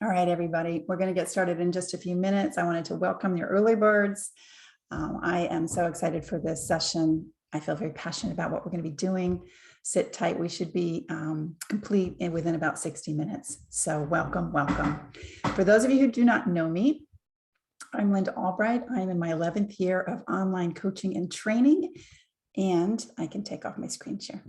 All right, everybody, we're going to get started in just a few minutes. I wanted to welcome your early birds. I am so excited for this session. I feel very passionate about what we're going to be doing. Sit tight. We should be complete within about 60 minutes. So welcome, welcome. For those of you who do not know me, I'm Linda Albright. I'm in my 11th year of online coaching and training. And I can take off my screen share.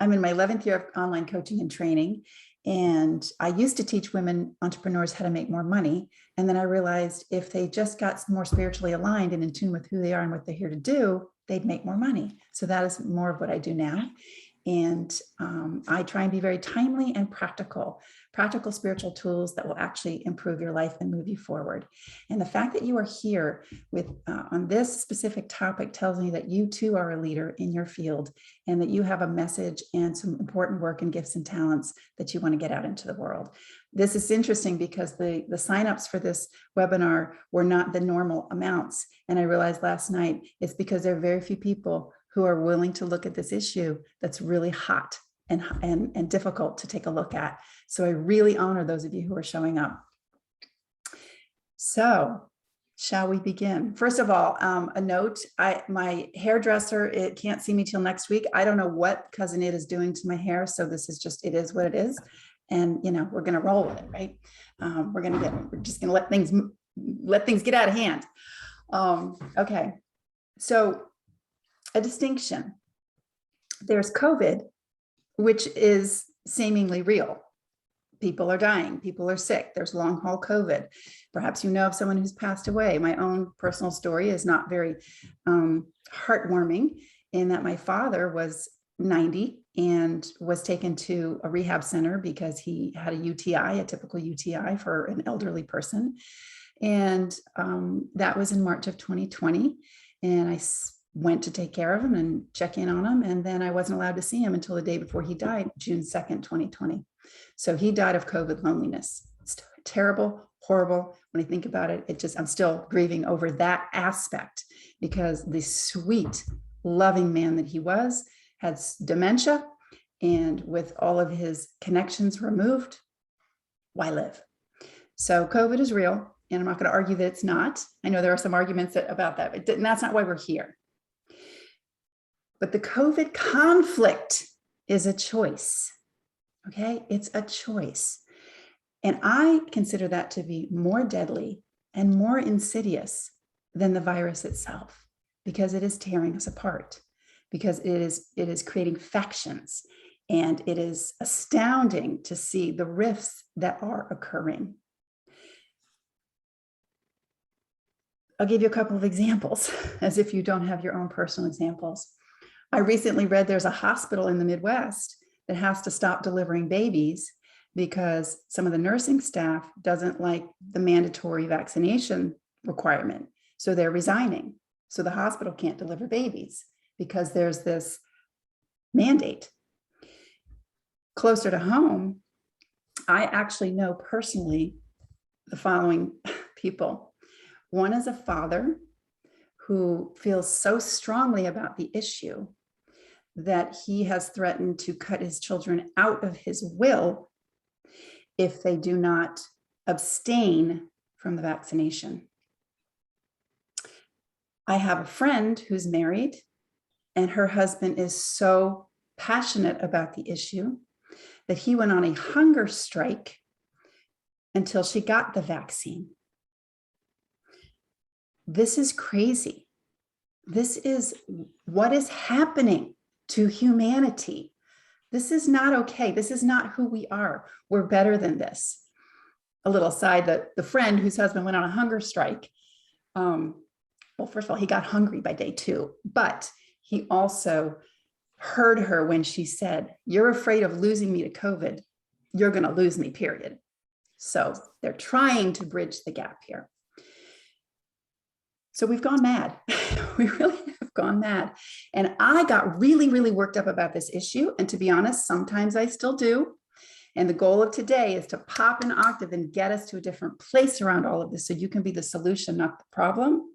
I'm in my 11th year of online coaching and training. And I used to teach women entrepreneurs how to make more money. And then I realized if they just got more spiritually aligned and in tune with who they are and what they're here to do, they'd make more money. So that is more of what I do now. And I try and be very timely and practical spiritual tools that will actually improve your life and move you forward. And the fact that you are here with on this specific topic tells me that you too are a leader in your field and that you have a message and some important work and gifts and talents that you want to get out into the world. This is interesting because the signups for this webinar were not the normal amounts. And I realized last night it's because there are very few people who are willing to look at this issue that's really hot and difficult to take a look at. So I really honor those of you who are showing up. So shall we begin? First of all, a note, my hairdresser, it can't see me till next week. I don't know what Cousin It is doing to my hair. So this is just, it is what it is. And, you know, we're going to roll with it, right? We're just going to let things get out of hand. Okay. So a distinction. There's COVID, which is seemingly real. People are dying, people are sick, there's long haul COVID. Perhaps you know of someone who's passed away. My own personal story is not very heartwarming in that my father was 90 and was taken to a rehab center because he had a UTI, a typical UTI for an elderly person. And that was in March of 2020. And I went to take care of him and check in on him. And then I wasn't allowed to see him until the day before he died, June 2nd, 2020. So he died of COVID loneliness. It's terrible, horrible. When I think about it, I'm still grieving over that aspect because the sweet, loving man that he was had dementia, and with all of his connections removed, why live? So COVID is real, and I'm not going to argue that it's not. I know there are some arguments about that, but that's not why we're here. But the COVID conflict is a choice, okay? It's a choice. And I consider that to be more deadly and more insidious than the virus itself, because it is tearing us apart, because it is creating factions, and it is astounding to see the rifts that are occurring. I'll give you a couple of examples, as if you don't have your own personal examples. I recently read there's a hospital in the Midwest that has to stop delivering babies because some of the nursing staff doesn't like the mandatory vaccination requirement. So they're resigning. So the hospital can't deliver babies because there's this mandate. Closer to home, I actually know personally the following people. One is a father who feels so strongly about the issue that he has threatened to cut his children out of his will if they do not abstain from the vaccination. I have a friend who's married, and her husband is so passionate about the issue that he went on a hunger strike until she got the vaccine. This is crazy. This is what is happening to humanity. This is not okay. This is not who we are. We're better than this. A little aside, that the friend whose husband went on a hunger strike, well, first of all, he got hungry by day 2, but he also heard her when she said, "You're afraid of losing me to COVID. You're going to lose me, period." So they're trying to bridge the gap here. So we've gone mad. We really have gone mad. And I got really, really worked up about this issue. And to be honest, sometimes I still do. And the goal of today is to pop an octave and get us to a different place around all of this so you can be the solution, not the problem.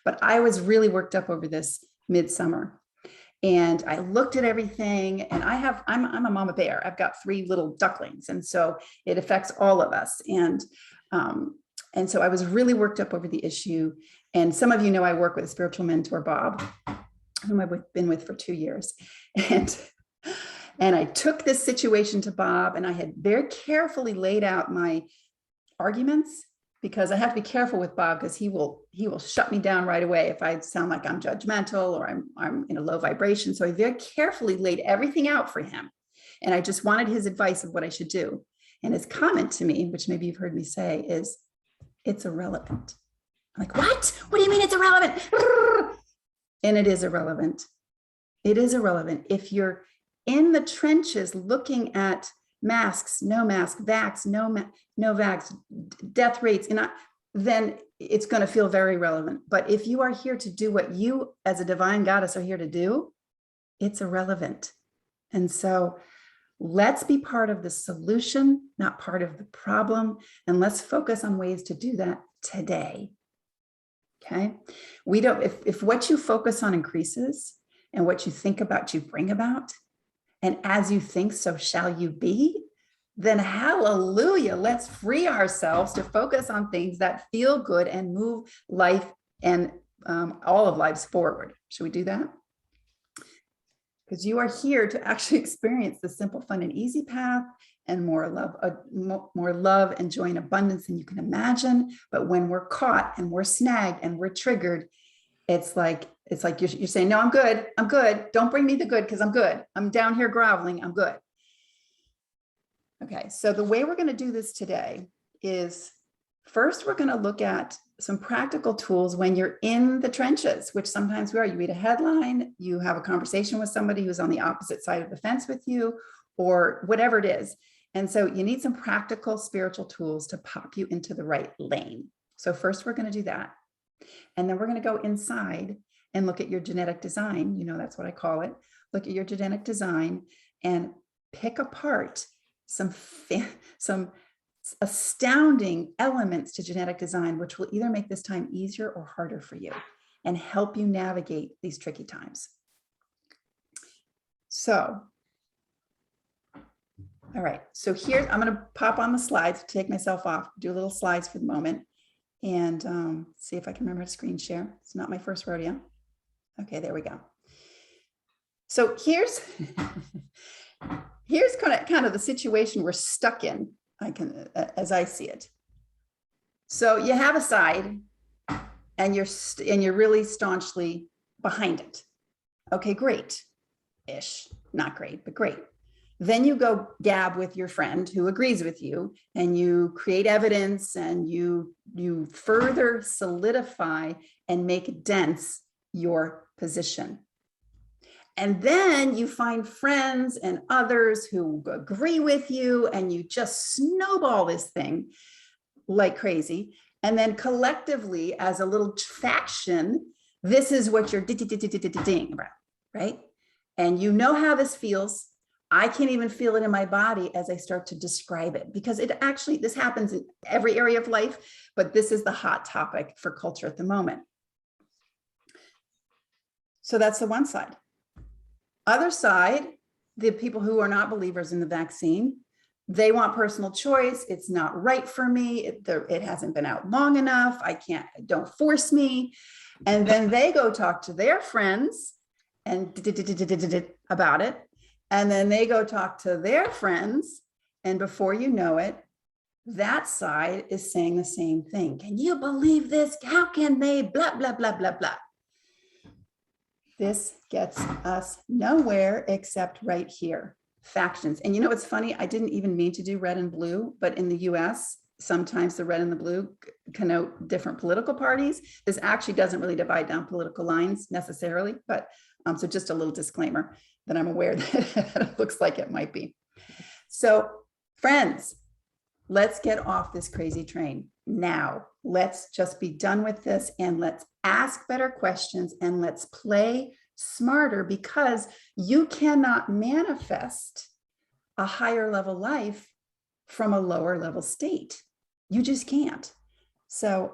But I was really worked up over this midsummer. And I looked at everything, and I'm a mama bear. I've got 3 little ducklings. And so it affects all of us. And so I was really worked up over the issue. And some of you know I work with a spiritual mentor, Bob, whom I've been with for 2 years. And I took this situation to Bob, and I had very carefully laid out my arguments, because I have to be careful with Bob, because he will shut me down right away if I sound like I'm judgmental or I'm in a low vibration. So I very carefully laid everything out for him. And I just wanted his advice of what I should do. And his comment to me, which maybe you've heard me say, is, it's irrelevant. I'm like, what? What do you mean it's irrelevant? And it is irrelevant. It is irrelevant. If you're in the trenches looking at masks, no mask, vax, no vax, death rates, then it's going to feel very relevant. But if you are here to do what you as a divine goddess are here to do, it's irrelevant. And so let's be part of the solution, not part of the problem. And let's focus on ways to do that today. Okay. If what you focus on increases, and what you think about, you bring about, and as you think, so shall you be, then hallelujah, let's free ourselves to focus on things that feel good and move life and all of lives forward. Should we do that? Because you are here to actually experience the simple, fun, and easy path, and more love and joy and abundance than you can imagine. But when we're caught and we're snagged and we're triggered, it's like you're saying, no, I'm good. Don't bring me the good, because I'm good. I'm down here groveling. I'm good. Okay, so the way we're going to do this today is, first, we're going to look at some practical tools when you're in the trenches, which sometimes we are. You read a headline, you have a conversation with somebody who's on the opposite side of the fence with you, or whatever it is. And so you need some practical spiritual tools to pop you into the right lane. So first, we're going to do that. And then we're going to go inside and look at your genetic design. You know, that's what I call it. Look at your genetic design and pick apart some astounding elements to genetic design, which will either make this time easier or harder for you and help you navigate these tricky times. So, all right. So I'm going to pop on the slides, take myself off, do little slides for the moment, and see if I can remember to screen share. It's not my first rodeo. Okay, there we go. So here's kind of the situation we're stuck in, as I see it. So you have a side, and you're really staunchly behind it. Okay, great-ish, not great, but great. Then you go gab with your friend who agrees with you, and you create evidence, and you further solidify and make dense your position. And then you find friends and others who agree with you, and you just snowball this thing like crazy. And then collectively, as a little faction, this is what you're ding about, right? And you know how this feels. I can't even feel it in my body as I start to describe it, because this happens in every area of life, but this is the hot topic for culture at the moment. So that's the one side. Other side, the people who are not believers in the vaccine, they want personal choice. It's not right for me. It hasn't been out long enough. Don't force me. And then they go talk to their friends and about it. And then they go talk to their friends. And before you know it, that side is saying the same thing. Can you believe this? How can they? Blah, blah, blah, blah, blah. This gets us nowhere except right here, factions. And you know what's funny? I didn't even mean to do red and blue, but in the US, sometimes the red and the blue connote different political parties. This actually doesn't really divide down political lines necessarily, but so just a little disclaimer that I'm aware that it looks like it might be. So friends, let's get off this crazy train now. Let's just be done with this, and let's ask better questions, and let's play smarter, because you cannot manifest a higher level life from a lower level state. You just can't. So,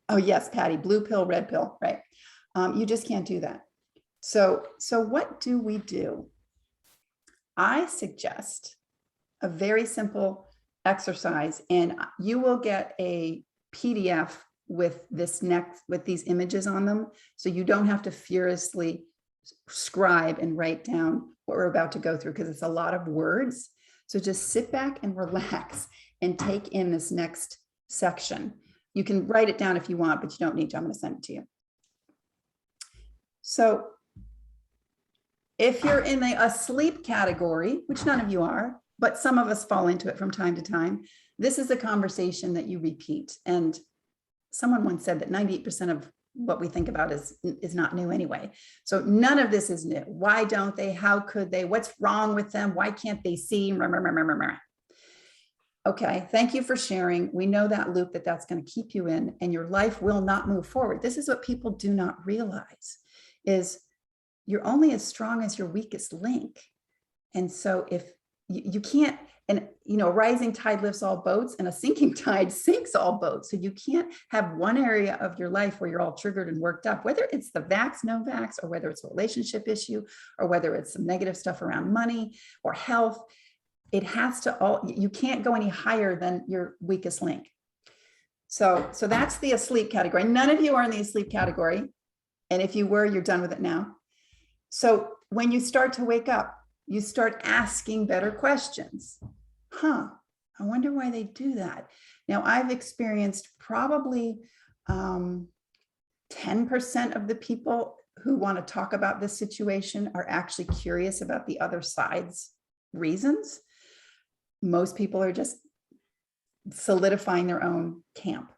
oh yes, Patty, blue pill, red pill, right? You just can't do that. So what do we do? I suggest a very simple exercise, and you will get a PDF with these images on them. So you don't have to furiously scribe and write down what we're about to go through, because it's a lot of words. So just sit back and relax and take in this next section. You can write it down if you want, but you don't need to. I'm going to send it to you. So if you're in a sleep category, which none of you are, but some of us fall into it from time to time, this is a conversation that you repeat. And someone once said that 98% of what we think about is not new anyway. So none of this is new. Why don't they? How could they? What's wrong with them? Why can't they see? Okay, thank you for sharing. We know that loop that's going to keep you in, and your life will not move forward. This is what people do not realize, is you're only as strong as your weakest link. And so if you can't, and rising tide lifts all boats, and a sinking tide sinks all boats. So you can't have one area of your life where you're all triggered and worked up, whether it's the vax, no vax, or whether it's a relationship issue, or whether it's some negative stuff around money or health. It has to you can't go any higher than your weakest link. So that's the asleep category. None of you are in the asleep category. And if you were, you're done with it now. So when you start to wake up, you start asking better questions. I wonder why they do that. Now, I've experienced probably 10% of the people who want to talk about this situation are actually curious about the other side's reasons. Most people are just solidifying their own camp.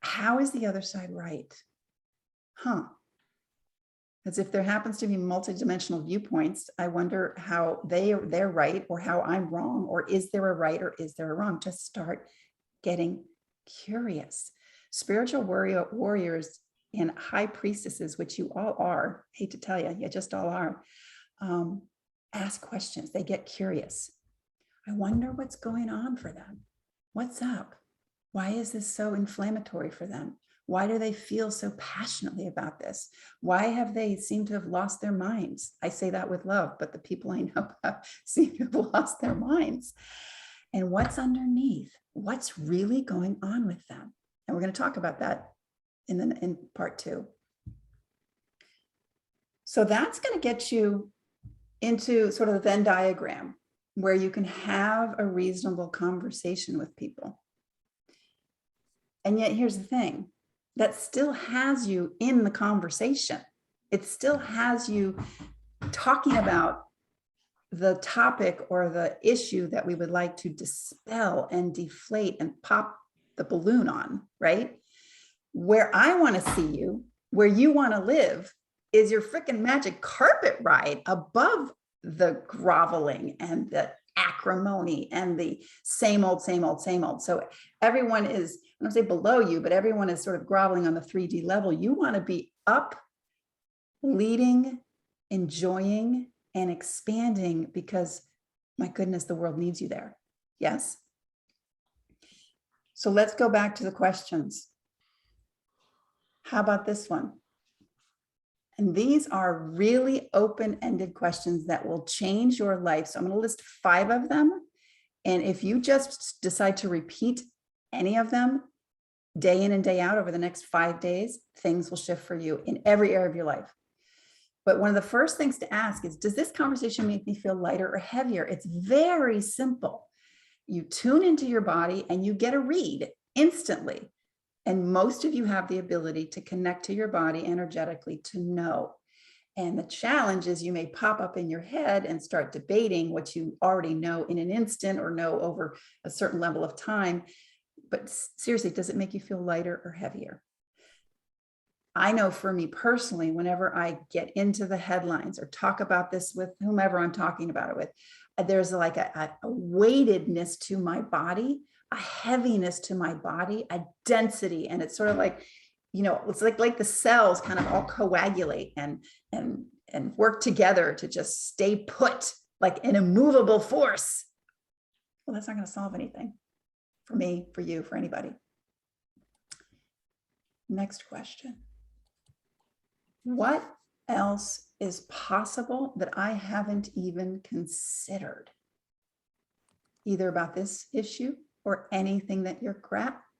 How is the other side right? As if there happens to be multidimensional viewpoints, I wonder how they're right, or how I'm wrong, or is there a right or is there a wrong? Just start getting curious. Spiritual warriors and high priestesses, which you all are, hate to tell you, you just all are, ask questions. They get curious. I wonder what's going on for them. What's up? Why is this so inflammatory for them? Why do they feel so passionately about this? Why have they seemed to have lost their minds? I say that with love, but the people I know seem to have lost their minds. And what's underneath? What's really going on with them? And we're going to talk about that in part 2. So that's going to get you into sort of the Venn diagram, where you can have a reasonable conversation with people. And yet here's the thing. That still has you in the conversation. It still has you talking about the topic or the issue that we would like to dispel and deflate and pop the balloon on, right? Where I want to see you, where you want to live, is your freaking magic carpet ride above the groveling and the acrimony and the same old. So everyone is, I don't say below you, but everyone is sort of groveling on the 3D level. You want to be up, leading, enjoying, and expanding, because my goodness, the world needs you there. Yes? So let's go back to the questions. How about this one? And these are really open-ended questions that will change your life. So I'm going to list 5 of them. And if you just decide to repeat any of them day in and day out over the next 5 days, things will shift for you in every area of your life. But one of the first things to ask is, does this conversation make me feel lighter or heavier? It's very simple. You tune into your body and you get a read instantly. And most of you have the ability to connect to your body energetically to know. And the challenge is you may pop up in your head and start debating what you already know in an instant or know over a certain level of time. But seriously, does it make you feel lighter or heavier? I know for me personally, whenever I get into the headlines or talk about this with whomever I'm talking about it with, there's like a weightedness to my body, a heaviness to my body, a density. And it's sort of like, it's like the cells kind of all coagulate and work together to just stay put like an immovable force. Well, that's not going to solve anything for me, for you, for anybody. Next question. What else is possible that I haven't even considered, either about this issue or anything that you're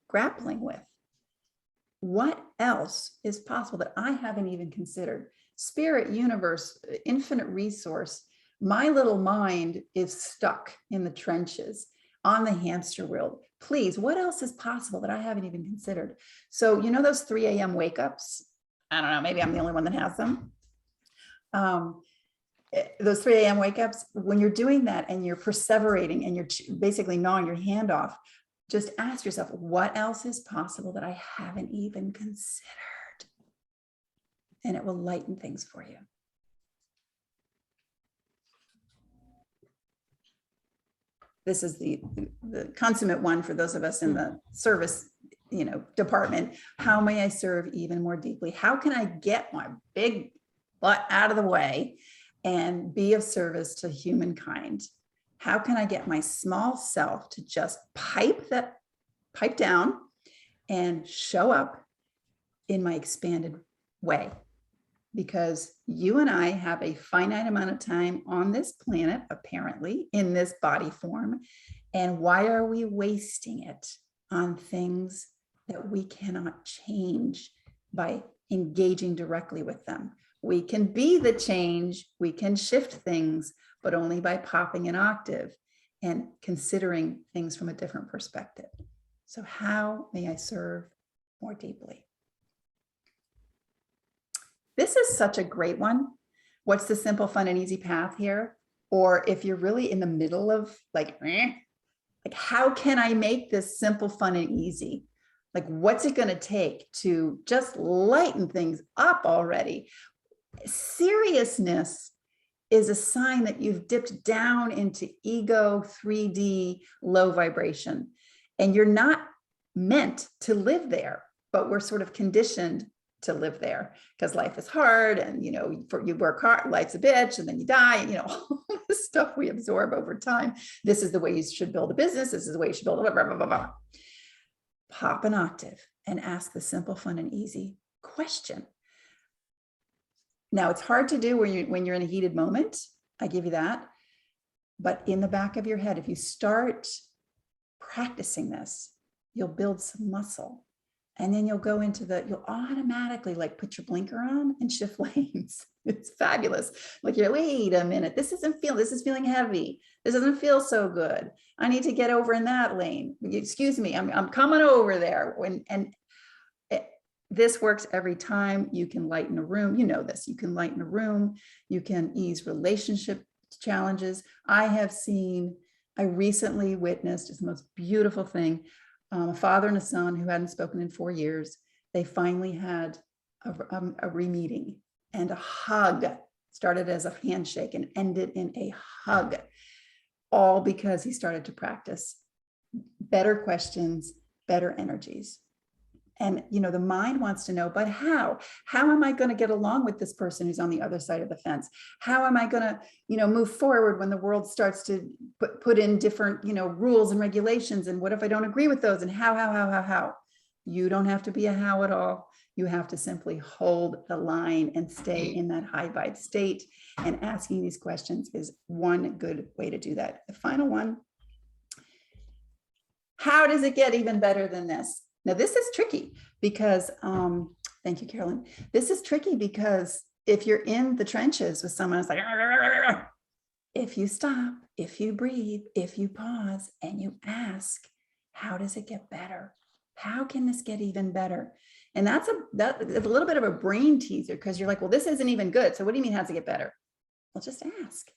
grappling with? What else is possible that I haven't even considered? Spirit, universe, infinite resource. My little mind is stuck in the trenches on the hamster wheel. Please, what else is possible that I haven't even considered? So, you know, those 3 a.m. wake ups? I don't know, maybe I'm the only one that has them. Those 3 a.m. wake ups, when you're doing that and you're perseverating and you're basically gnawing your hand off, just ask yourself, what else is possible that I haven't even considered? And it will lighten things for you. This is the consummate one for those of us in the service, department. How may I serve even more deeply? How can I get my big butt out of the way and be of service to humankind? How can I get my small self to just pipe down and show up in my expanded way? Because you and I have a finite amount of time on this planet, apparently, in this body form. And why are we wasting it on things that we cannot change by engaging directly with them? We can be the change, we can shift things, but only by popping an octave and considering things from a different perspective. So how may I serve more deeply? This is such a great one. What's the simple, fun, and easy path here? Or if you're really in the middle of like how can I make this simple, fun, and easy? Like, what's it going to take to just lighten things up already? Seriousness is a sign that you've dipped down into ego 3D low vibration, and you're not meant to live there, but we're sort of conditioned to live there because life is hard, and you work hard, life's a bitch, and then you die, and all this stuff we absorb over time. This is the way you should build a business. This is the way you should build a blah, blah, blah, blah. Pop an octave and ask the simple, fun, and easy question. Now, it's hard to do when you're in a heated moment. I give you that. But in the back of your head, if you start practicing this, you'll build some muscle. And then you'll go into you'll automatically like put your blinker on and shift lanes. It's fabulous. Like you're, wait a minute, this is feeling heavy. This doesn't feel so good. I need to get over in that lane. Excuse me, I'm coming over there. This works every time. You can lighten a room. You know this. You can lighten a room. You can ease relationship challenges. I recently witnessed, it's the most beautiful thing. A father and a son who hadn't spoken in 4 years. They finally had a re-meeting, and a hug started as a handshake and ended in a hug, all because he started to practice better questions, better energies. And, the mind wants to know, but how am I going to get along with this person who's on the other side of the fence? How am I going to, move forward when the world starts to put in different, rules and regulations? And what if I don't agree with those? And how? You don't have to be a how at all. You have to simply hold the line and stay in that high vibe state. And asking these questions is one good way to do that. The final one, how does it get even better than this? Now, this is tricky because, thank you, Carolyn. This is tricky because if you're in the trenches with someone who's like, if you stop, if you breathe, if you pause and you ask, how does it get better? How can this get even better? And that's a little bit of a brain teaser because you're like, well, this isn't even good. So what do you mean, how does it get better? Well, just ask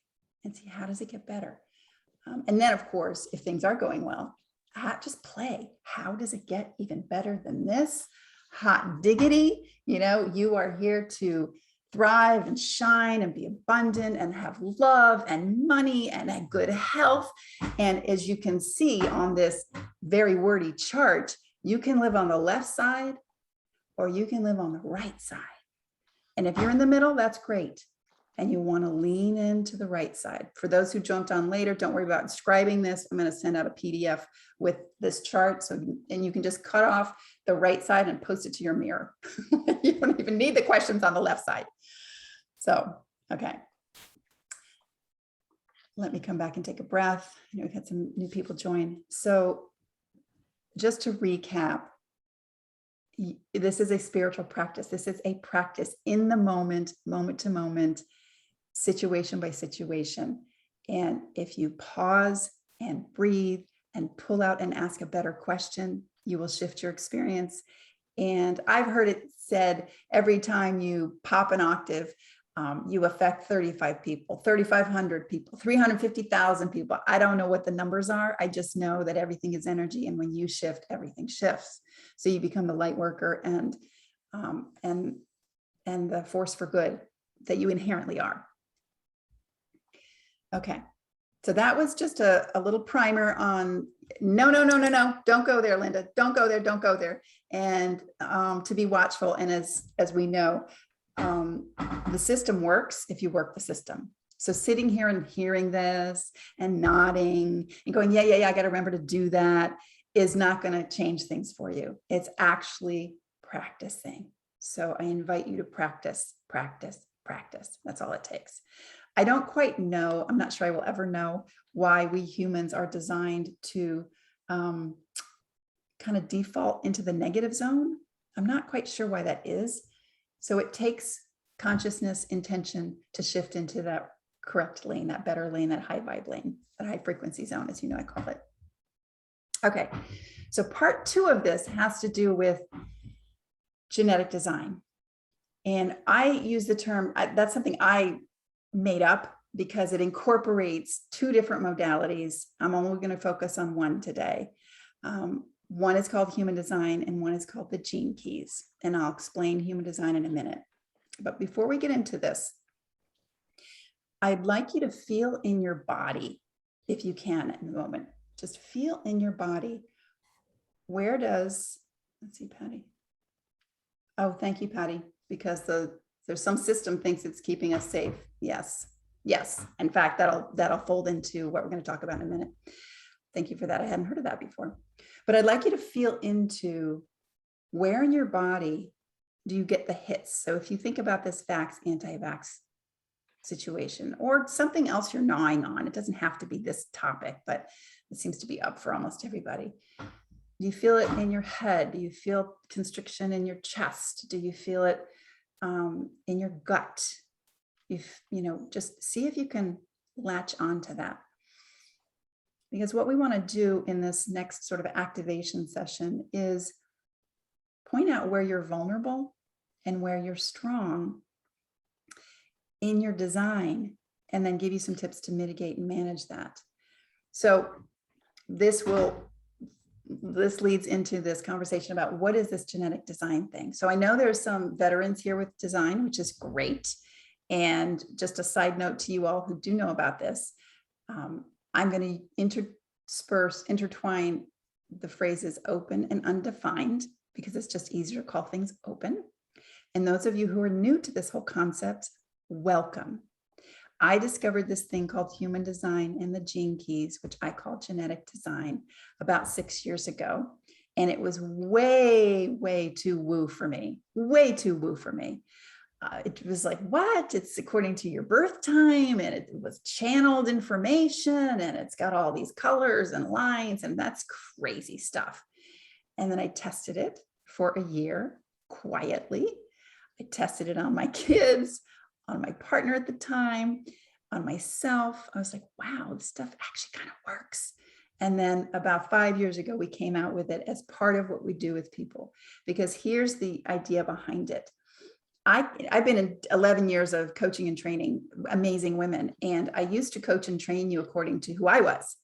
and see, how does it get better? And then, of course, if things are going well, just play. How does it get even better than this? Hot diggity. You are here to thrive and shine and be abundant and have love and money and a good health. And as you can see on this very wordy chart, you can live on the left side or you can live on the right side. And if you're in the middle, that's great. And you want to lean into the right side. For those who jumped on later, don't worry about inscribing this. I'm going to send out a PDF with this chart. And you can just cut off the right side and post it to your mirror. You don't even need the questions on the left side. So, okay. Let me come back and take a breath. I know we've had some new people join. So just to recap, this is a spiritual practice. This is a practice in the moment, moment to moment, situation by situation. And if you pause and breathe and pull out and ask a better question, you will shift your experience. And I've heard it said every time you pop an octave, you affect 35 people, 3,500 people, 350,000 people. I don't know what the numbers are. I just know that everything is energy. And when you shift, everything shifts. So you become the light worker and the force for good that you inherently are. Okay. So that was just a little primer on no, don't go there, Linda. Don't go there. Don't go there. And to be watchful. And as we know, the system works if you work the system. So sitting here and hearing this and nodding and going, yeah, I got to remember to do that is not going to change things for you. It's actually practicing. So I invite you to practice, practice, practice. That's all it takes. I don't quite know, I'm not sure I will ever know why we humans are designed to kind of default into the negative zone. I'm not quite sure why that is. So it takes consciousness, intention to shift into that correct lane, that better lane, that high vibe lane, that high frequency zone, as you know, I call it. Okay, so part 2 of this has to do with genetic design. And I use the term, that's something I made up because it incorporates 2 different modalities. I'm only going to focus on one today. One is called human design and one is called the gene keys. And I'll explain human design in a minute. But before we get into this, I'd like you to feel in your body, if you can in the moment, just feel in your body. Where does, let's see, Patty. Oh, thank you, Patty, because there's some system thinks it's keeping us safe. Yes. In fact, that'll fold into what we're going to talk about in a minute. Thank you for that. I hadn't heard of that before. But I'd like you to feel into where in your body do you get the hits. So if you think about this vax, anti-vax situation or something else you're gnawing on, it doesn't have to be this topic, but it seems to be up for almost everybody. Do you feel it in your head? Do you feel constriction in your chest? Do you feel it in your gut? Just see if you can latch onto that. Because what we want to do in this next sort of activation session is point out where you're vulnerable and where you're strong in your design, and then give you some tips to mitigate and manage that. So this leads into this conversation about what is this genetic design thing. So I know there's some veterans here with design, which is great. And just a side note to you all who do know about this, I'm going to intertwine the phrases open and undefined because it's just easier to call things open. And those of you who are new to this whole concept, welcome. I discovered this thing called human design and the gene keys, which I call genetic design, about 6 years ago. And it was way too woo for me, way too woo for me. It was like, what? It's according to your birth time, and it was channeled information, and it's got all these colors and lines, and that's crazy stuff. And then I tested it for a year quietly. I tested it on my kids, on my partner at the time, on myself. I was like, wow, this stuff actually kind of works. And then about 5 years ago, we came out with it as part of what we do with people, because here's the idea behind it. I've been in 11 years of coaching and training amazing women. And I used to coach and train you according to who I was.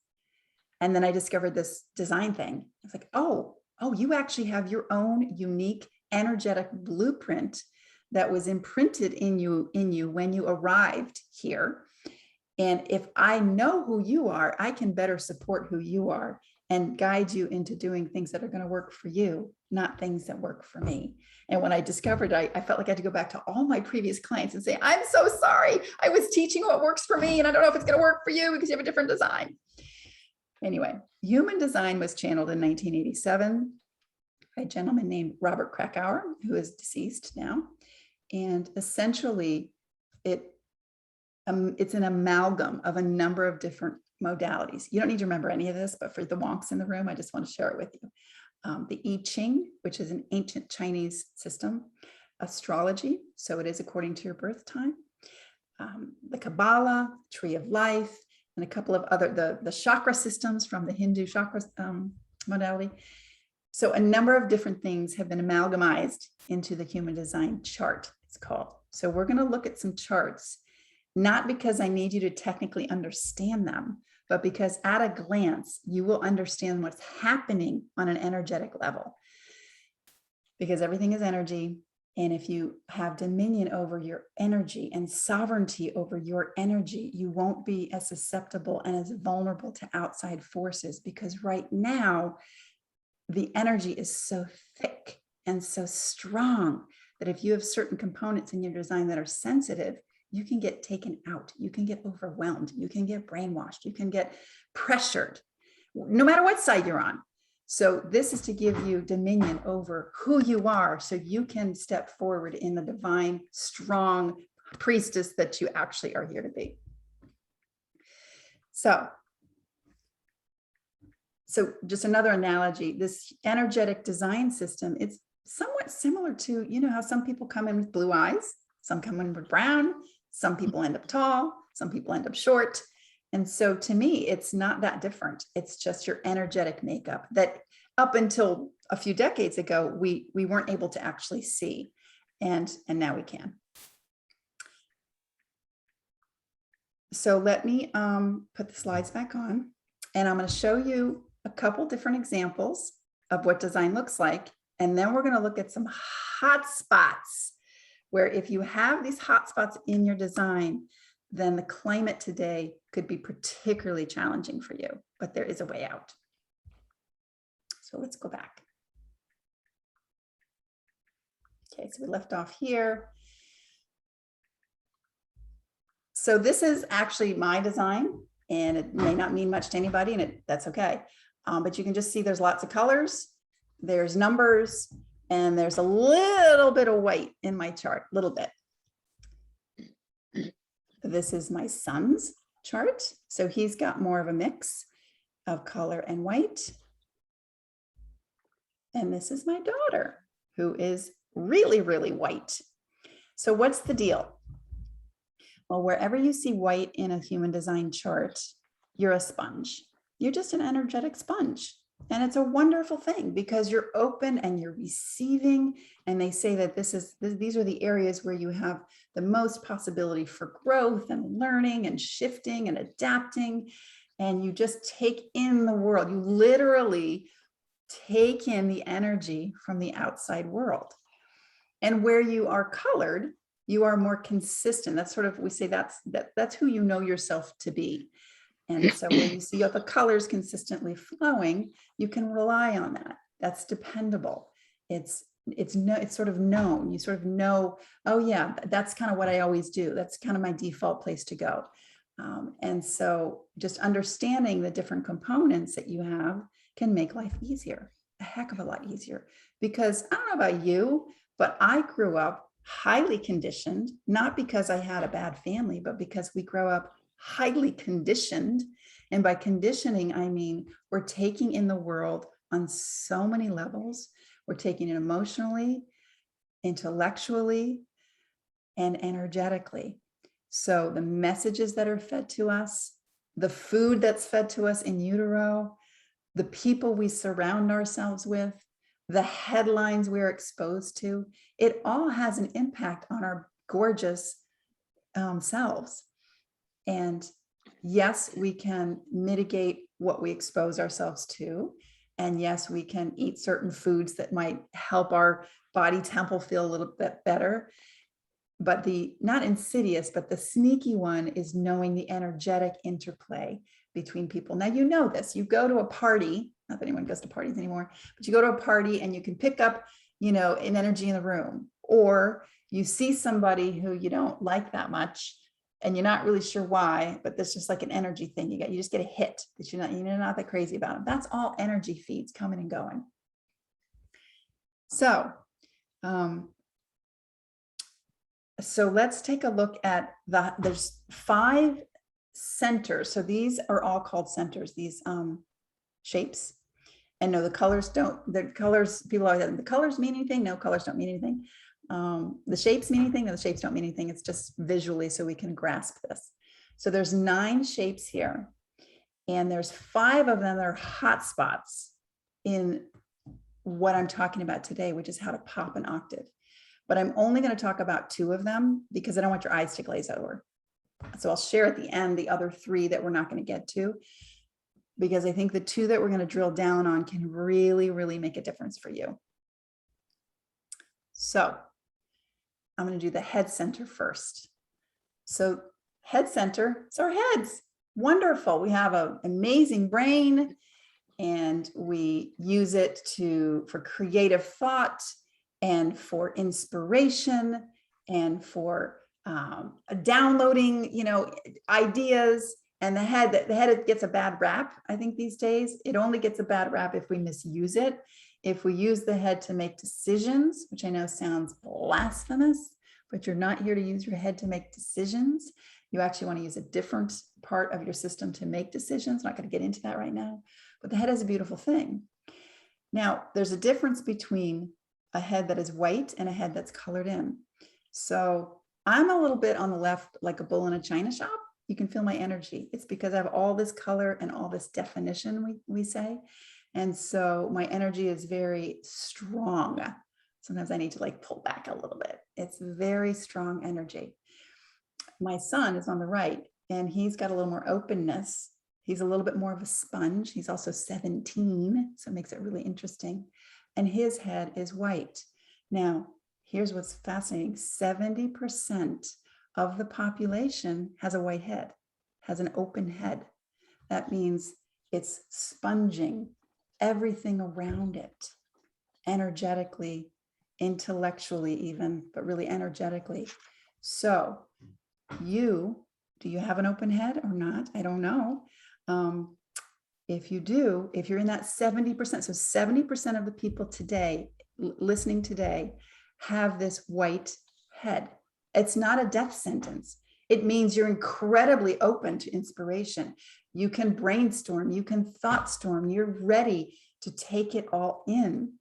And then I discovered this design thing. I was like, oh, you actually have your own unique energetic blueprint that was imprinted in you when you arrived here. And if I know who you are, I can better support who you are and guide you into doing things that are going to work for you, not things that work for me. And when I discovered, I felt like I had to go back to all my previous clients and say, I'm so sorry. I was teaching what works for me, and I don't know if it's going to work for you because you have a different design. Anyway, human design was channeled in 1987 by a gentleman named Robert Krakauer, who is deceased now. And essentially, it's an amalgam of a number of different modalities. You don't need to remember any of this, but for the wonks in the room, I just want to share it with you. The I Ching, which is an ancient Chinese system, astrology, so it is according to your birth time, the Kabbalah, Tree of Life, and a couple of other, the chakra systems from the Hindu chakra modality. So a number of different things have been amalgamized into the human design chart, it's called. So we're going to look at some charts, not because I need you to technically understand them, but because at a glance, you will understand what's happening on an energetic level. Because everything is energy. And if you have dominion over your energy and sovereignty over your energy, you won't be as susceptible and as vulnerable to outside forces. Because right now, the energy is so thick and so strong that if you have certain components in your design that are sensitive, you can get taken out, you can get overwhelmed, you can get brainwashed, you can get pressured, no matter what side you're on. So this is to give you dominion over who you are so you can step forward in the divine, strong priestess that you actually are here to be. So just another analogy, this energetic design system, it's somewhat similar to, you know, how some people come in with blue eyes, some come in with brown, some people end up tall, some people end up short. And so to me, it's not that different. It's just your energetic makeup that up until a few decades ago, we weren't able to actually see. And now we can. So let me put the slides back on, and I'm going to show you a couple different examples of what design looks like. And then we're going to look at some hot spots where if you have these hot spots in your design, then the climate today could be particularly challenging for you, but there is a way out. So let's go back. Okay, so we left off here. So this is actually my design, and it may not mean much to anybody, and that's okay. But you can just see there's lots of colors, there's numbers, and there's a little bit of white in my chart, a little bit. This is my son's chart. So he's got more of a mix of color and white. And this is my daughter, who is really, really white. So what's the deal? Well, wherever you see white in a human design chart, you're a sponge. You're just an energetic sponge. And it's a wonderful thing because you're open and you're receiving. And they say that these are the areas where you have the most possibility for growth and learning and shifting and adapting. And you just take in the world. You literally take in the energy from the outside world. And where you are colored, you are more consistent. That's sort of, we say that's who you know yourself to be. And so when you see the colors consistently flowing, you can rely on that. That's dependable. It's sort of known. You sort of know, oh yeah, that's kind of what I always do. That's kind of my default place to go. And so just understanding the different components that you have can make life easier, a heck of a lot easier. Because I don't know about you, but I grew up highly conditioned, not because I had a bad family, but because we grow up highly conditioned. And by conditioning, I mean, we're taking in the world on so many levels. We're taking it emotionally, intellectually, and energetically. So the messages that are fed to us, the food that's fed to us in utero, the people we surround ourselves with, the headlines we're exposed to, it all has an impact on our gorgeous selves. And yes, we can mitigate what we expose ourselves to. And yes, we can eat certain foods that might help our body temple feel a little bit better. But the not insidious, but the sneaky one is knowing the energetic interplay between people. Now, you know this, you go to a party, not that anyone goes to parties anymore, but you go to a party and you can pick up, an energy in the room, or you see somebody who you don't like that much and you're not really sure why, but that's just like an energy thing. You just get a hit that you're not that crazy about them. That's all energy feeds coming and going. So, So let's take a look at there's 5 centers. So these are all called centers, these shapes. And no, the colors people always have, the colors mean anything? No, colors don't mean anything. The shapes mean anything? No, the shapes don't mean anything. It's just visually so we can grasp this. So there's 9 shapes here, and there's 5 of them that are hot spots in what I'm talking about today, which is how to pop an octave. But I'm only going to talk about 2 of them because I don't want your eyes to glaze over. So I'll share at the end the other 3 that we're not going to get to, because I think the 2 that we're going to drill down on can really, really make a difference for you. So I'm going to do the head center first. So head center, it's our heads. Wonderful. We have an amazing brain, and we use it for creative thought and for inspiration and for downloading, ideas. And the head gets a bad rap, I think, these days. It only gets a bad rap if we misuse it. If we use the head to make decisions, which I know sounds blasphemous, but you're not here to use your head to make decisions. You actually want to use a different part of your system to make decisions. I'm not going to get into that right now, but the head is a beautiful thing. Now, there's a difference between a head that is white and a head that's colored in. So I'm a little bit on the left, like a bull in a china shop. You can feel my energy. It's because I have all this color and all this definition, we say. And so my energy is very strong. Sometimes I need to pull back a little bit. It's very strong energy. My son is on the right, and he's got a little more openness. He's a little bit more of a sponge. He's also 17, so it makes it really interesting. And his head is white. Now, here's what's fascinating. 70% of the population has a white head, has an open head. That means it's sponging everything around it, energetically, intellectually even, but really energetically. So do you have an open head or not? I don't know. If you do, if you're in that 70%, so 70% of the people today, listening today, have this white head. It's not a death sentence. It means you're incredibly open to inspiration. You can brainstorm, you can thought storm, you're ready to take it all in.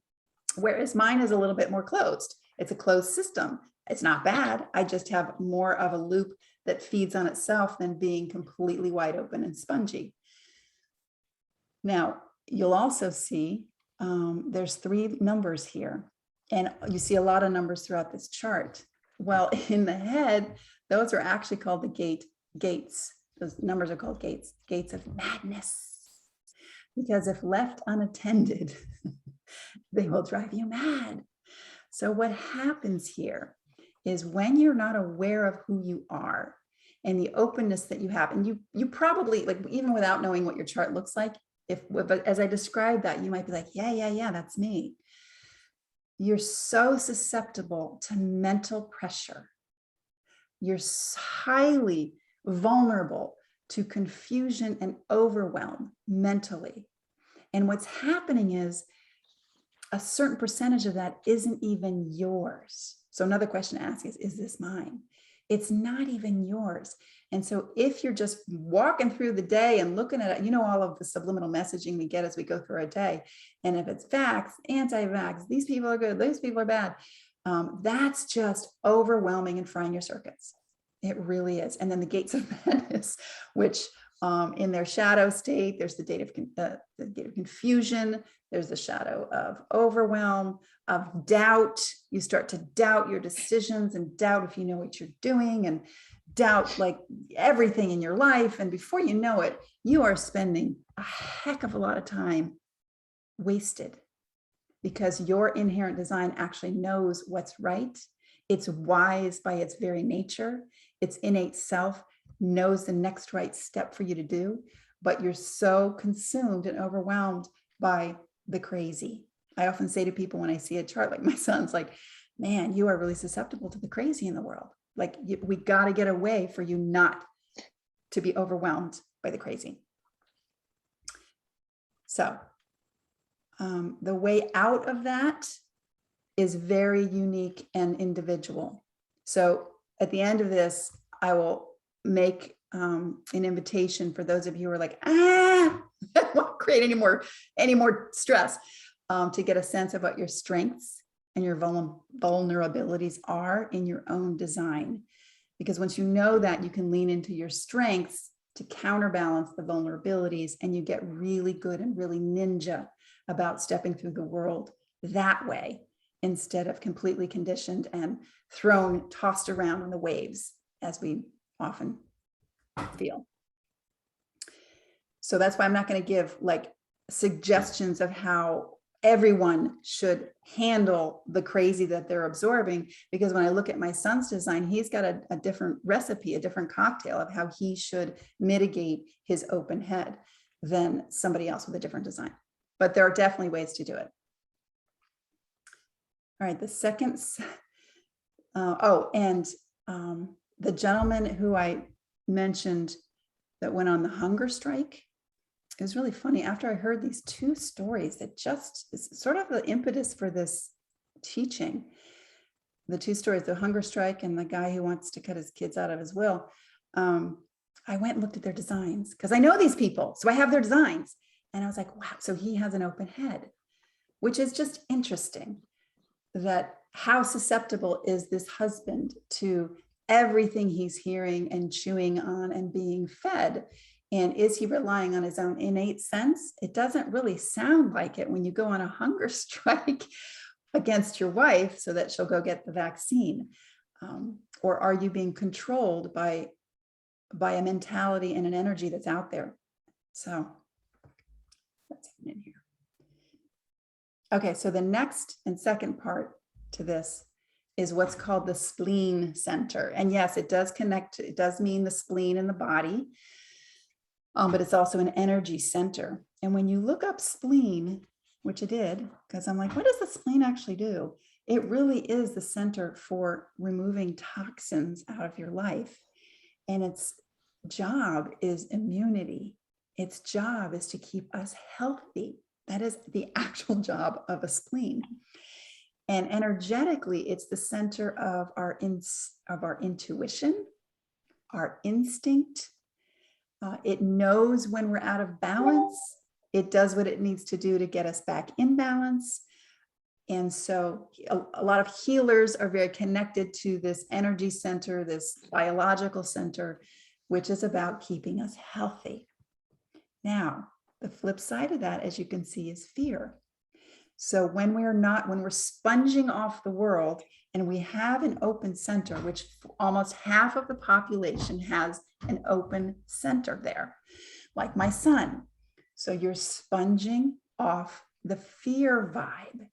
Whereas mine is a little bit more closed. It's a closed system. It's not bad. I just have more of a loop that feeds on itself than being completely wide open and spongy. Now, you'll also see there's 3 numbers here, and you see a lot of numbers throughout this chart. Well, in the head, those are actually called the gates. Those numbers are called gates of madness, because if left unattended, they will drive you mad. So what happens here is when you're not aware of who you are and the openness that you have, and you probably, even without knowing what your chart looks like, but as I described that, you might be like, yeah, that's me. You're so susceptible to mental pressure. You're highly vulnerable to confusion and overwhelm mentally. And what's happening is a certain percentage of that isn't even yours. So another question to ask is this mine? It's not even yours. And so if you're just walking through the day and looking at it, all of the subliminal messaging we get as we go through our day. And if it's vax, anti-vax, these people are good, these people are bad. That's just overwhelming and frying your circuits. It really is. And then the gates of madness, which in their shadow state, there's the gate of confusion. There's the shadow of overwhelm, of doubt. You start to doubt your decisions and doubt if you know what you're doing, and doubt everything in your life. And before you know it, you are spending a heck of a lot of time wasted, because your inherent design actually knows what's right. It's wise by its very nature. Its innate self knows the next right step for you to do, but you're so consumed and overwhelmed by the crazy. I often say to people when I see a chart, like my son's like, man, you are really susceptible to the crazy in the world. We got to get a way for you not to be overwhelmed by the crazy. So the way out of that is very unique and individual. So at the end of this, I will make an invitation for those of you who are like, I won't create any more stress, to get a sense of what your strengths and your vulnerabilities are in your own design. Because once you know that, you can lean into your strengths to counterbalance the vulnerabilities, and you get really good and really ninja about stepping through the world that way, instead of completely conditioned and tossed around in the waves, as we often feel. So that's why I'm not going to give like suggestions of how everyone should handle the crazy that they're absorbing, because when I look at my son's design, he's got a different recipe, a different cocktail of how he should mitigate his open head than somebody else with a different design. But there are definitely ways to do it. All right, the second, the gentleman who I mentioned that went on the hunger strike, it was really funny. After I heard these two stories that just is sort of the impetus for this teaching, the two stories, the hunger strike and the guy who wants to cut his kids out of his will, I went and looked at their designs because I know these people. So I have their designs. And I was like, wow, so he has an open head, which is just interesting, that how susceptible is this husband to everything he's hearing and chewing on and being fed? And is he relying on his own innate sense? It doesn't really sound like it when you go on a hunger strike against your wife so that she'll go get the vaccine. Or are you being controlled by a mentality and an energy that's out there? So that's in here. Okay, so the next and second part to this is what's called the Spleen Center. And yes, it does connect, it does mean the spleen in the body, but it's also an energy center. And when you look up spleen, which I did, because I'm like, what does the spleen actually do? It really is the center for removing toxins out of your life. And its job is immunity. Its job is to keep us healthy. That is the actual job of a spleen. And energetically, it's the center of our intuition, our instinct. It knows when we're out of balance. It does what it needs to do to get us back in balance. And so a lot of healers are very connected to this energy center, this biological center, which is about keeping us healthy. Now, the flip side of that, as you can see, is fear. So when we're sponging off the world and we have an open center, which almost half of the population has an open center there, like my son. So you're sponging off the fear vibe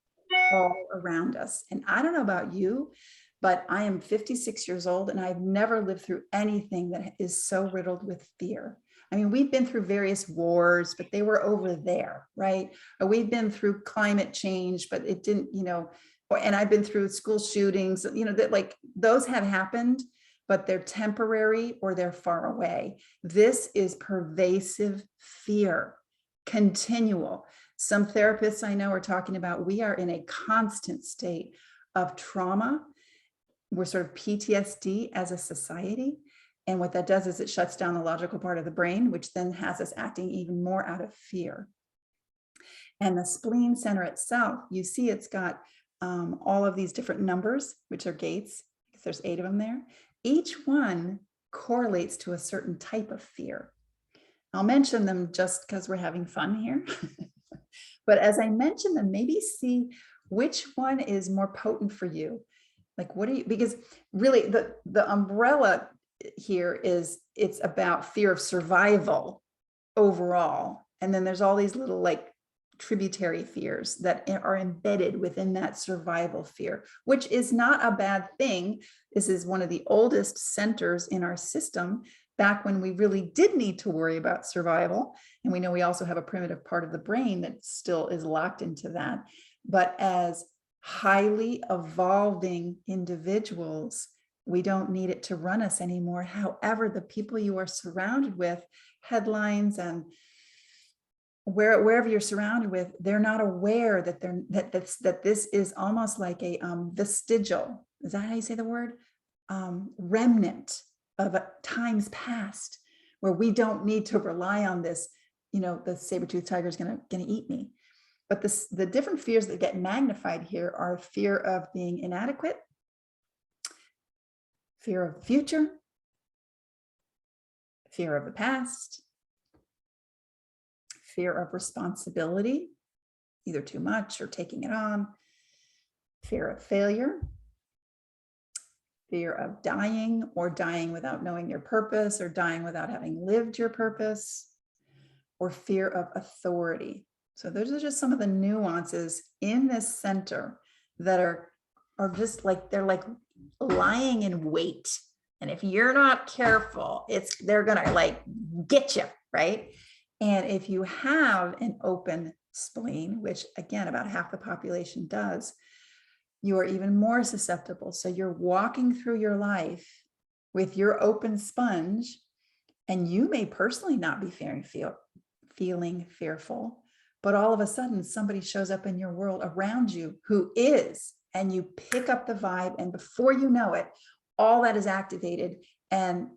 all around us. And I don't know about you, but I am 56 years old and I've never lived through anything that is so riddled with fear. I mean, we've been through various wars, but they were over there, right? Or we've been through climate change, but it didn't, and I've been through school shootings, that like those have happened, but they're temporary or they're far away. This is pervasive fear, continual. Some therapists I know are talking about, we are in a constant state of trauma. We're sort of PTSD as a society. And what that does is it shuts down the logical part of the brain, which then has us acting even more out of fear. And the spleen center itself, you see it's got all of these different numbers, which are gates, because there's 8 of them there. Each one correlates to a certain type of fear. I'll mention them just because we're having fun here. But as I mention them, maybe see which one is more potent for you. Like, what are you, because really the umbrella here is, it's about fear of survival overall. And then there's all these little like tributary fears that are embedded within that survival fear, which is not a bad thing. This is one of the oldest centers in our system, back when we really did need to worry about survival. And we know we also have a primitive part of the brain that still is locked into that. But as highly evolving individuals, we don't need it to run us anymore. However, the people you are surrounded with, headlines and wherever you're surrounded with, they're not aware that that this is almost like a vestigial. Is that how you say the word? remnant of times past where we don't need to rely on this, the saber-toothed tiger is gonna eat me. But the different fears that get magnified here are fear of being inadequate, fear of the future, fear of the past, fear of responsibility, either too much or taking it on, fear of failure, fear of dying or dying without knowing your purpose or dying without having lived your purpose, or fear of authority. So those are just some of the nuances in this center that are just like, they're like lying in wait. And if you're not careful, they're gonna like get you, right? And if you have an open spleen, which again, about half the population does, you are even more susceptible. So you're walking through your life with your open sponge, and you may personally not be feeling fearful, but all of a sudden somebody shows up in your world around you who is, and you pick up the vibe, and before you know it, all that is activated. And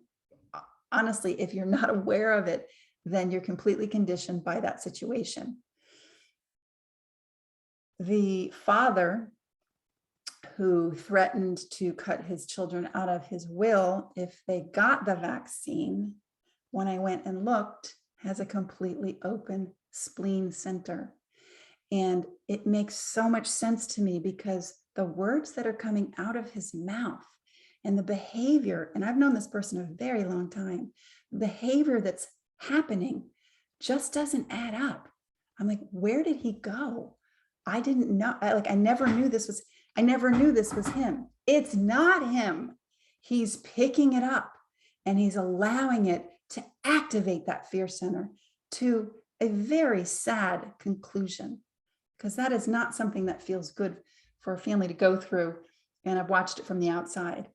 honestly, if you're not aware of it, then you're completely conditioned by that situation. The father who threatened to cut his children out of his will if they got the vaccine, when I went and looked, has a completely open spleen center. And it makes so much sense to me, because the words that are coming out of his mouth and the behavior, and I've known this person a very long time, the behavior that's happening just doesn't add up. I'm like, where did he go? I didn't know, I never knew this was him. It's not him. He's picking it up and he's allowing it to activate that fear center to a very sad conclusion, because that is not something that feels good for a family to go through. And I've watched it from the outside.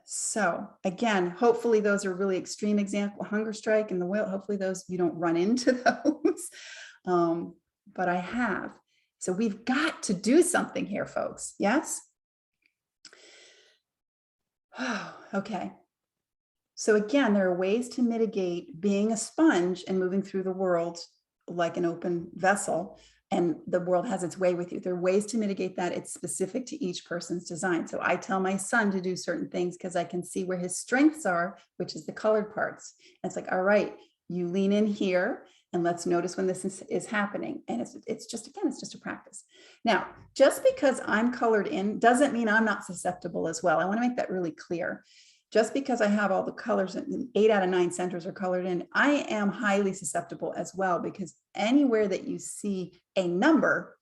So again, hopefully those are really extreme example, hunger strike and the will. Hopefully those, you don't run into those. But I have. So we've got to do something here, folks. Yes? Okay. So again, there are ways to mitigate being a sponge and moving through the world like an open vessel, and the world has its way with you. There are ways to mitigate that. It's specific to each person's design. So I tell my son to do certain things because I can see where his strengths are, which is the colored parts. And it's like, all right, you lean in here and let's notice when this is happening. And it's just a practice. Now, just because I'm colored in doesn't mean I'm not susceptible as well. I want to make that really clear. Just because I have all the colors, and 8 out of 9 centers are colored in, I am highly susceptible as well, because anywhere that you see a number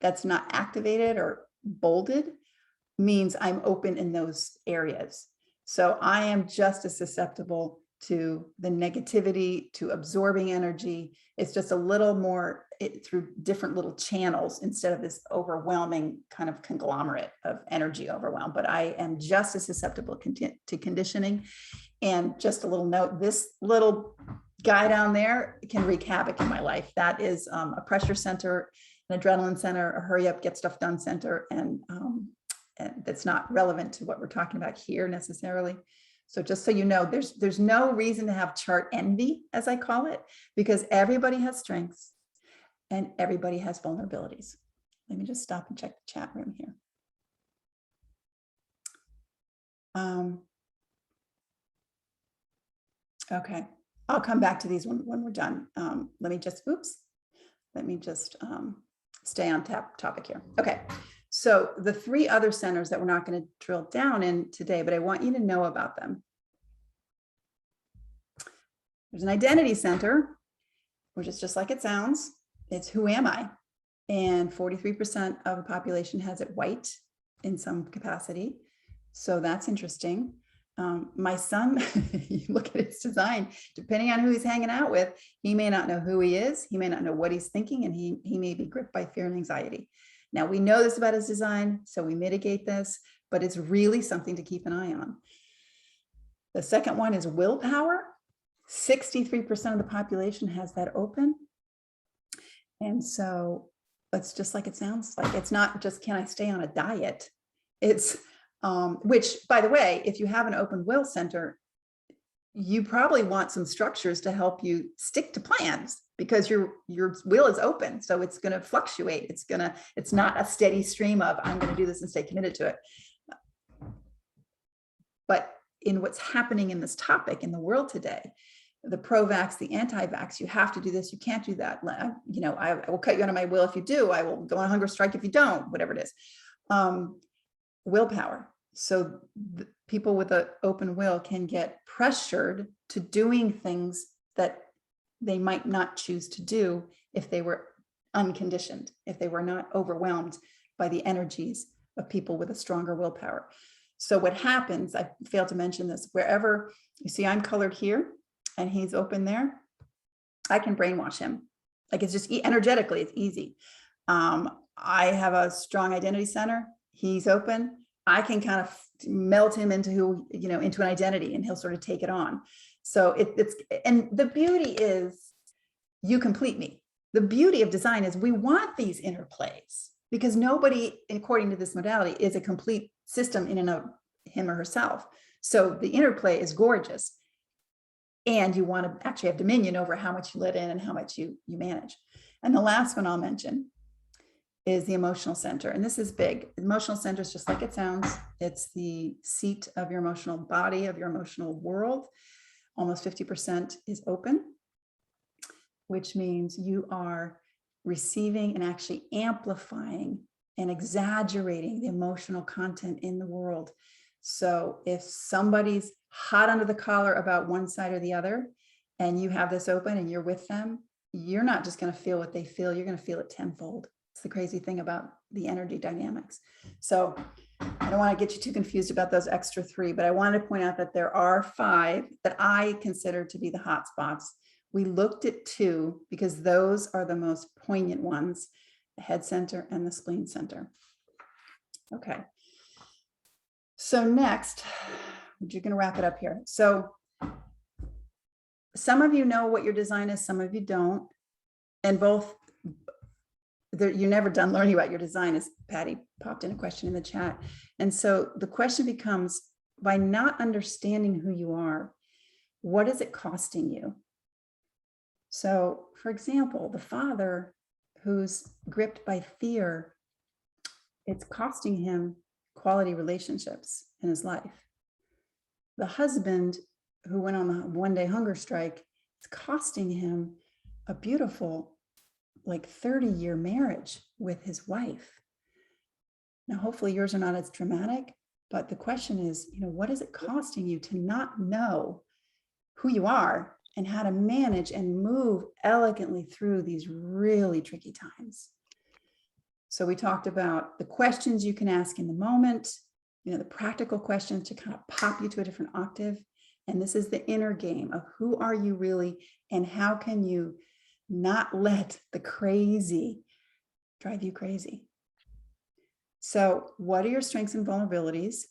that's not activated or bolded means I'm open in those areas. So I am just as susceptible to the negativity, to absorbing energy. It's just a little more through different little channels instead of this overwhelming kind of conglomerate of energy overwhelm. But I am just as susceptible to conditioning. And just a little note, this little guy down there can wreak havoc in my life. That is a pressure center, an adrenaline center, a hurry up, get stuff done center. And that's not relevant to what we're talking about here necessarily. So just so you know, there's no reason to have chart envy, as I call it, because everybody has strengths and everybody has vulnerabilities. Let me just stop and check the chat room here. Okay, I'll come back to these when we're done. Let me just stay on topic here. Okay. So the 3 other centers that we're not going to drill down in today, but I want you to know about them. There's an identity center, which is just like it sounds. It's who am I? And 43% of the population has it white in some capacity. So that's interesting. My son, you look at his design, depending on who he's hanging out with, he may not know who he is. He may not know what he's thinking, and he may be gripped by fear and anxiety. Now, we know this about his design, so we mitigate this, but it's really something to keep an eye on. The second one is willpower. 63% of the population has that open. And so it's just like it sounds like. It's not just, can I stay on a diet? It's, Which, by the way, if you have an open will center, you probably want some structures to help you stick to plans, because your will is open. So it's going to fluctuate. It's not a steady stream of, I'm going to do this and stay committed to it. But in what's happening in this topic in the world today, the pro-vax, the anti-vax, you have to do this, you can't do that. You know, I will cut you out of my will if you do. I will go on hunger strike if you don't, whatever it is. Willpower. So people with an open will can get pressured to doing things that they might not choose to do if they were unconditioned, if they were not overwhelmed by the energies of people with a stronger willpower. So what happens, I failed to mention this, wherever you see I'm colored here and he's open there, I can brainwash him. Like, it's just energetically, it's easy. I have a strong identity center. He's open. I can kind of melt him into who, you know, into an identity, and he'll sort of take it on. So and the beauty is you complete me. The beauty of design is we want these interplays, because nobody, according to this modality, is a complete system in and of him or herself. So the interplay is gorgeous. And you want to actually have dominion over how much you let in and how much you manage. And the last one I'll mention is the emotional center. And this is big. The emotional center is just like it sounds. It's the seat of your emotional body, of your emotional world. Almost 50% is open, which means you are receiving and actually amplifying and exaggerating the emotional content in the world. So if somebody's hot under the collar about one side or the other, and you have this open and you're with them, you're not just going to feel what they feel, you're going to feel it tenfold. It's the crazy thing about the energy dynamics. So I don't want to get you too confused about those extra 3, but I wanted to point out that there are 5 that I consider to be the hot spots. We looked at 2 because those are the most poignant ones, the head center and the spleen center. Okay. So next, you're going to wrap it up here. So some of you know what your design is, some of you don't. And both, you're never done learning about your design, as Patty popped in a question in the chat. And so the question becomes, by not understanding who you are, what is it costing you? So for example, the father who's gripped by fear, it's costing him quality relationships in his life. The husband who went on a one-day hunger strike, it's costing him a beautiful, like 30-year marriage with his wife. Now, hopefully yours are not as dramatic, but the question is, you know, what is it costing you to not know who you are and how to manage and move elegantly through these really tricky times? So we talked about the questions you can ask in the moment, you know, the practical questions to kind of pop you to a different octave. And this is the inner game of who are you really, and how can you not let the crazy drive you crazy? So what are your strengths and vulnerabilities?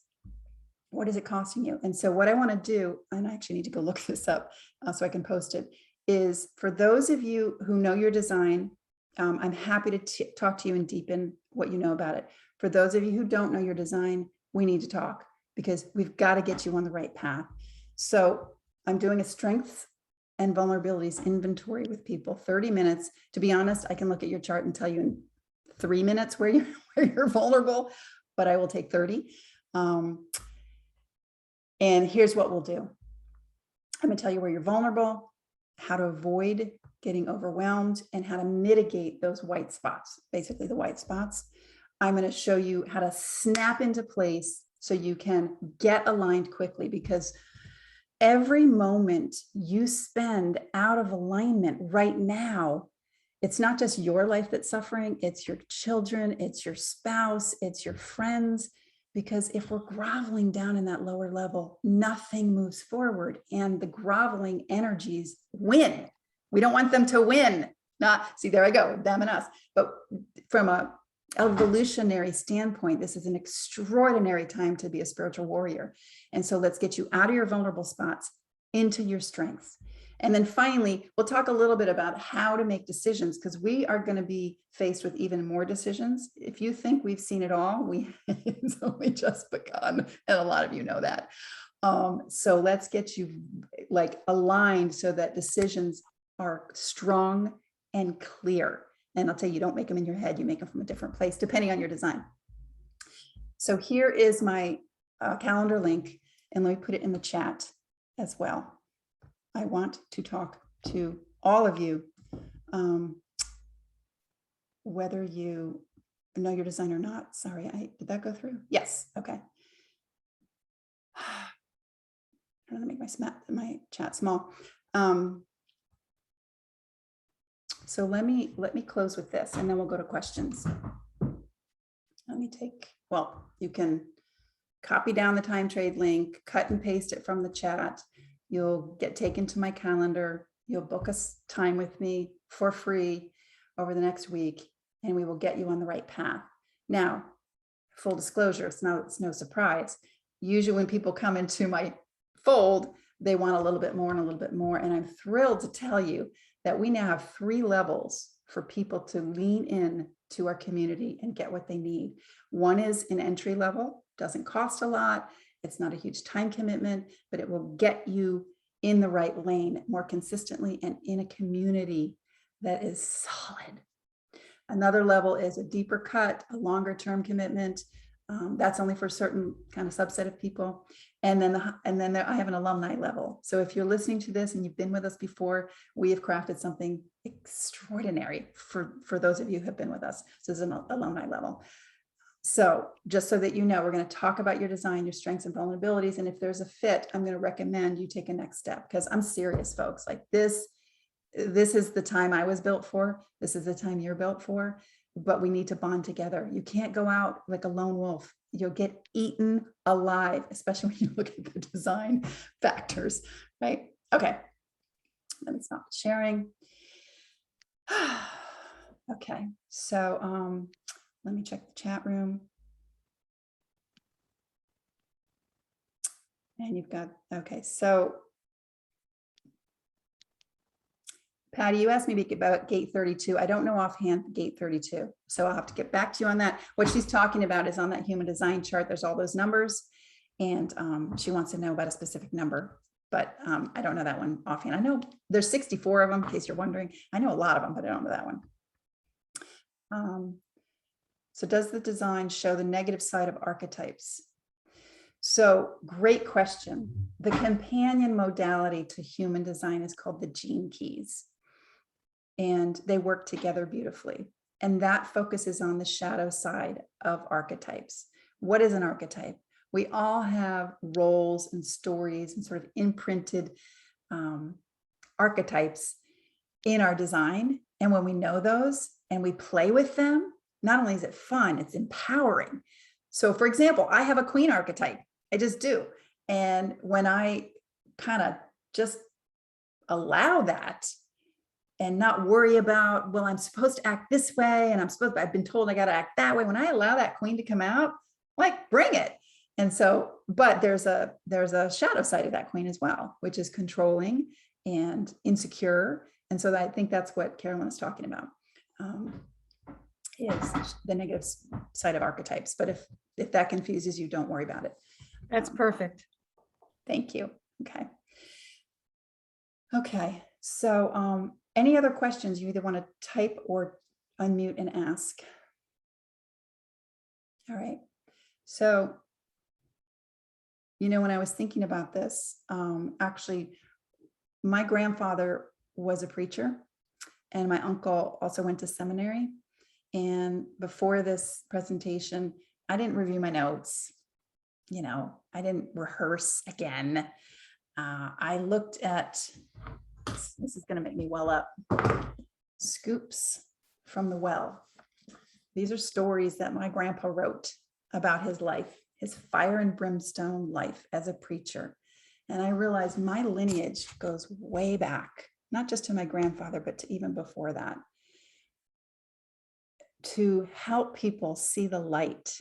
What is it costing you? And so what I want to do, and I actually need to go look this up so I can post it, is for those of you who know your design, I'm happy to talk to you and deepen what you know about it. For those of you who don't know your design, we need to talk, because we've got to get you on the right path. So I'm doing a strengths and vulnerabilities inventory with people, 30 minutes. To be honest, I can look at your chart and tell you in 3 minutes where you're vulnerable, but I will take 30. And here's what we'll do. I'm going to tell you where you're vulnerable, how to avoid getting overwhelmed, and how to mitigate those white spots, basically the white spots. I'm going to show you how to snap into place so you can get aligned quickly, because every moment you spend out of alignment right now, it's not just your life that's suffering, it's your children, it's your spouse, it's your friends. Because if we're groveling down in that lower level, nothing moves forward, and the groveling energies win. We don't want them to win. See, there I go, them and us. But from a evolutionary standpoint, this is an extraordinary time to be a spiritual warrior. And so let's get you out of your vulnerable spots into your strengths. And then finally, we'll talk a little bit about how to make decisions, because we are going to be faced with even more decisions. If you think we've seen it all, it's only just begun. And a lot of you know that. So let's get you like aligned so that decisions are strong and clear. And I'll tell you, don't make them in your head. You make them from a different place, depending on your design. So here is my calendar link, and let me put it in the chat as well. I want to talk to all of you, whether you know your design or not. Sorry, did that go through? Yes, okay. I'm gonna make my chat small. So let me close with this, and then we'll go to questions. Let me well, you can copy down the time trade link, cut and paste it from the chat. You'll get taken to my calendar. You'll book a time with me for free over the next week, and we will get you on the right path. Now, full disclosure, it's no surprise. Usually when people come into my fold, they want a little bit more and a little bit more. And I'm thrilled to tell you that we now have 3 levels for people to lean in to our community and get what they need. One is an entry level, doesn't cost a lot. It's not a huge time commitment, but it will get you in the right lane more consistently and in a community that is solid. Another level is a deeper cut, a longer term commitment. That's only for a certain kind of subset of people. And then I have an alumni level. So if you're listening to this and you've been with us before, we have crafted something extraordinary for those of you who have been with us. So this is an alumni level. So just so that you know, we're going to talk about your design, your strengths and vulnerabilities. And if there's a fit, I'm going to recommend you take a next step, because I'm serious, folks. Like this is the time I was built for. This is the time you're built for, but we need to bond together. You can't go out like a lone wolf. You'll get eaten alive, especially when you look at the design factors, right? Okay, let me stop sharing. Okay, so let me check the chat room. And you've got, okay, so Patty, you asked me about gate 32. I don't know offhand gate 32, so I'll have to get back to you on that. What she's talking about is on that human design chart. There's all those numbers, and she wants to know about a specific number, but I don't know that one offhand. I know there's 64 of them, in case you're wondering. I know a lot of them, but I don't know that one. So does the design show the negative side of archetypes? So great question. The companion modality to human design is called the gene keys, and they work together beautifully. And that focuses on the shadow side of archetypes. What is an archetype? We all have roles and stories and sort of imprinted archetypes in our design. And when we know those and we play with them, not only is it fun, it's empowering. So for example, I have a queen archetype. I just do. And when I kind of just allow that and not worry about, well, I'm supposed to act this way and I've been told I got to act that way. When I allow that queen to come out, like, bring it. And so, but there's a shadow side of that queen as well, which is controlling and insecure. And so I think that's what Carolyn is talking about. Is the negative side of archetypes. But if that confuses you, don't worry about it. That's perfect. Thank you. Okay. Okay. So any other questions you either want to type or unmute and ask? All right. So, you know, when I was thinking about this, actually, my grandfather was a preacher and my uncle also went to seminary. And before this presentation, I didn't review my notes. You know, I didn't rehearse again. I looked at, this is going to make me well up, scoops from the well. These are stories that my grandpa wrote about his life, his fire and brimstone life as a preacher. And I realized my lineage goes way back, not just to my grandfather, but to even before that, to help people see the light,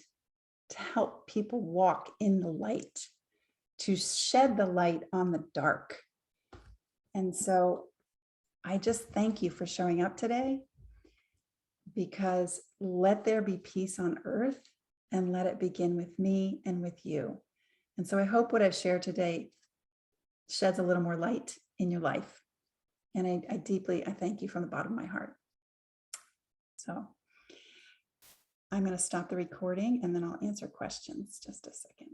to help people walk in the light, to shed the light on the dark. And so I just thank you for showing up today, because let there be peace on earth, and let it begin with me and with you. And so I hope what I've shared today sheds a little more light in your life. And I thank you from the bottom of my heart. So I'm going to stop the recording and then I'll answer questions. Just a second.